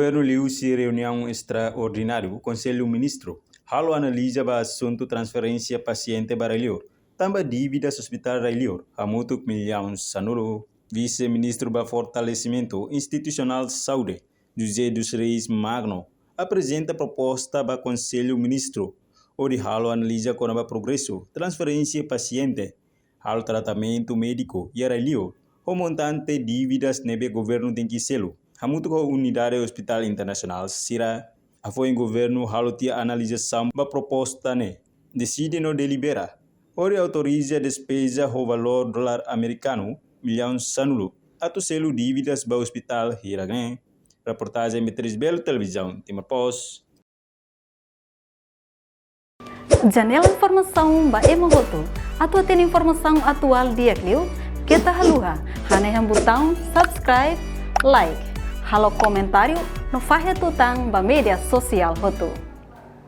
governo liu-se reunião extraordinário Conselho Ministro. Halo analisa ba assunto transferência paciente baralhor. Também dívidas hospital baralhor. Hamutuk milhões sanulo. Vice-ministro ba fortalecimento institucional saúde. José dos Reis Magno apresenta proposta ba Conselho Ministro. Onde halo analisa com o progresso transferência paciente. Halo tratamento médico e baralhor. O montante dívidas nebe governo tem que selo. Hamutuk a Unidade Hospital Internacional Sira foi em governo halotia analisação da proposta ne decide no delibera. Ore autoriza despesa o valor dólar americano milhões sanulo ato selo dívidas ba hospital Hiragan. Reportagem Beatriz Belo Televisão Timor Post. Janela informação ba emogoto. Atua tem informação atual dia Clio. Kita haluha, hane yang botão subscribe, like, halo comentário, no fahe tutang ba media sosial hotu.